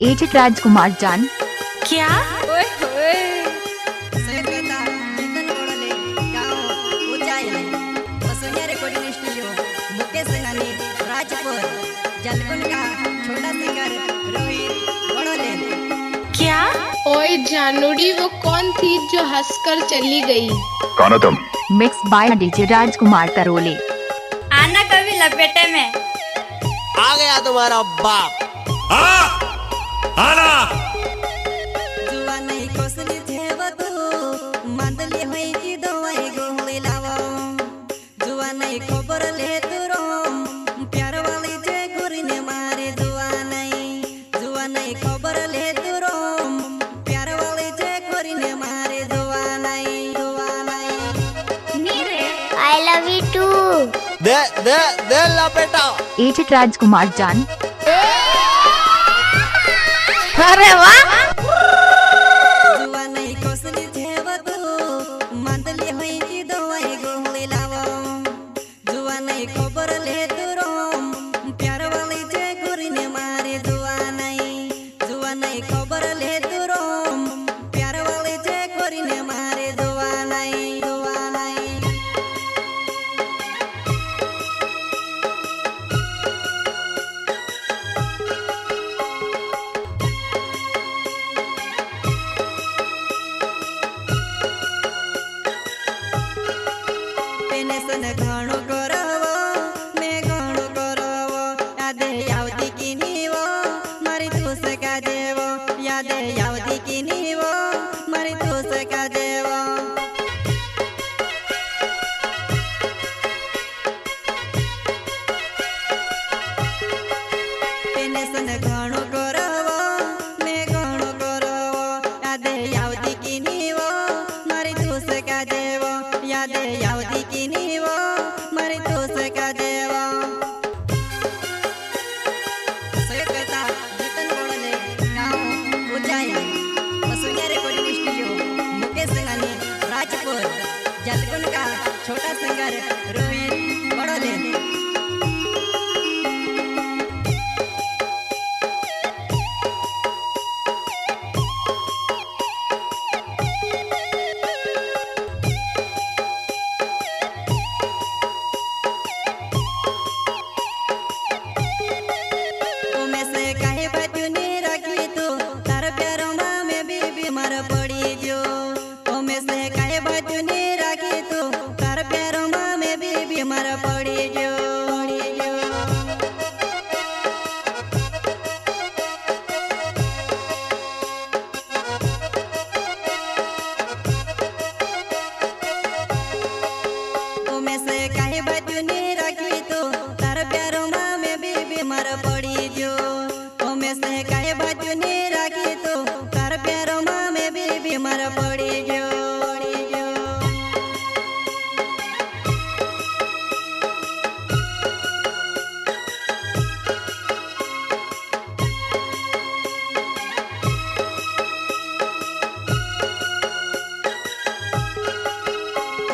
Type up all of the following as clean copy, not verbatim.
Aged राजकुमार जान। क्या? ओए होए सैकता जितन कोडले गाँव ऊंचाई वसुन्या रिकॉर्डिंग स्टूडियो मुकेश सेनानी राजपुर जलकुन का छोटा सिंगर रोहित बड़ोले। क्या? ओए जानूड़ी, वो कौन थी जो हंसकर चली गई? कौन हो तुम? मिक्स बाय डीजे राजकुमार तरोले। आना कभी लपेटे में। आ गया तुम्हारा बाप। आना जुआ नहीं कोसली थेव तू मंदली होई की दवाई गोली लावो जुआ नहीं खबर ले तू रोम प्यार वाली जे गोरी ने मारे जुआ नहीं खबर ले तू रोम प्यार वाली जे गोरी ने मारे जुआ नहीं नीरे आई लव यू टू। दे दे दे लपेटा। एजेड राजकुमार जान। अरे वाह। जुआ नहीं कोसली थेव तू मंदली होई की दवाई गोली लावो जुआ नहीं खबर ले तू रोम प्यार वाली जे गोरी ने मारे जुआ नहीं खबर ले तू रोम प्यार वाली जे गोरी ने मारे जुआ नहीं पेनेसन घणो करवो मैं घणो करवो यादे यावती की नीवो मारी तू सका देवो यादे यावती की नीवो मारी तू सका देवो पेनेसन घणो करवो मैं घणो करवो यादे यावती की नीवो मारी तू सका देवो यादे यावती की नीवो मारी तू सका देवो सैकता जितन कोडले गाँव ऊंचाई वसुन्या रिकॉर्डिंग स्टूडियो मुकेश सेनानी राजपुर जलकुन का छोटा सिंगर रोहित बड़ोले। में से काहे बचुनी रखी तू तार प्यारो माँ में भी बीमार पड़ी जो ओ में से काहे बचुनी रखी तू तार प्यारो माँ में भी बीमार पड़ी जो ओ में से काहे बचुनी रखी तू तार प्यारो माँ में भी बीमार पड़ी जो ओ में से काहे बचुनी रखी तू तार प्यारो माँ में भी बीमार पड़ी जो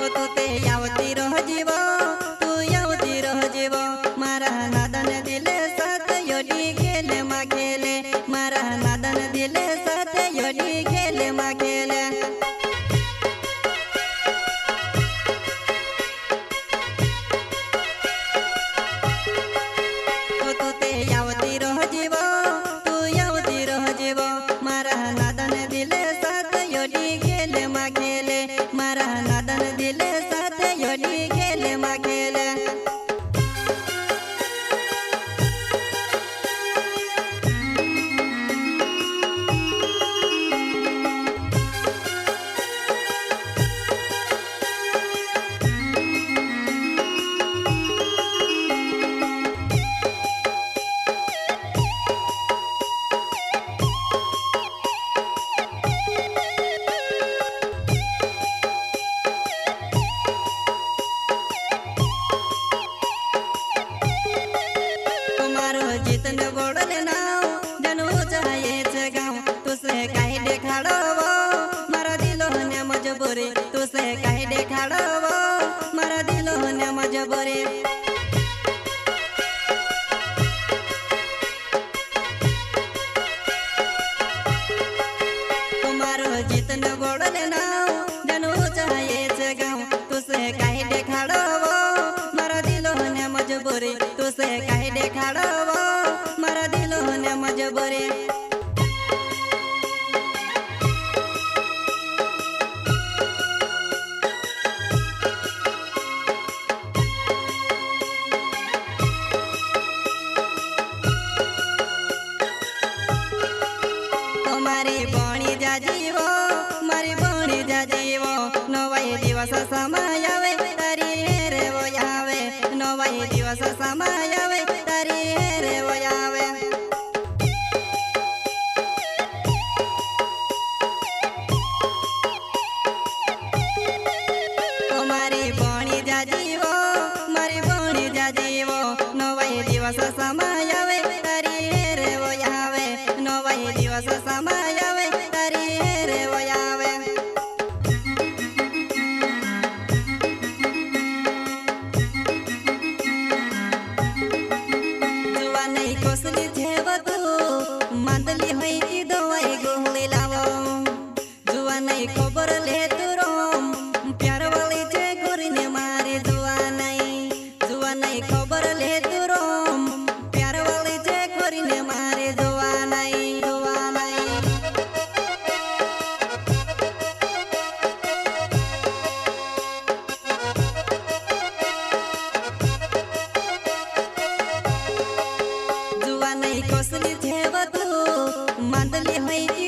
ओ तू ते यावती रह जीवो तू यावती रह जीवो मारा नादन दिले साथ योडी खेले मा खेले मारा नादन दिले साथ योडी खेले मा खेले ओ तू ते यावती रह जीवो तू यावती रह जीवो मारा नादन दिले साथ योडी खेले मा खेले मारा नादन दिले साथ योडी खेले मा खेले। મારી ભણી જાજીવો મારી ભણી જાજીવો નવાય દિવસ સમય આવે તારી રે આવે નવાય દિવસ સમય આવે તારી રે આવે મારી ભણી જાજીવો નવાય દિવસ સમય આવે તારી રે આવે નવાય દિવસ સમય આવે તારી રે આવે જુવા નહીં કોસલી જેવતું માંદલી હોય ઈ દવાઈ ગોળી લાવો જુવા નહીં ખબર લેતું રોમ પ્યાર વાળી છે ગોરીને મારી જુવા નહીં ખબર લેતું રોમ પ્યાર વાળી છે ગોરીને મારી જુવા નહીં જુવા નહીં કોસલી જેવતું માંદલી હોય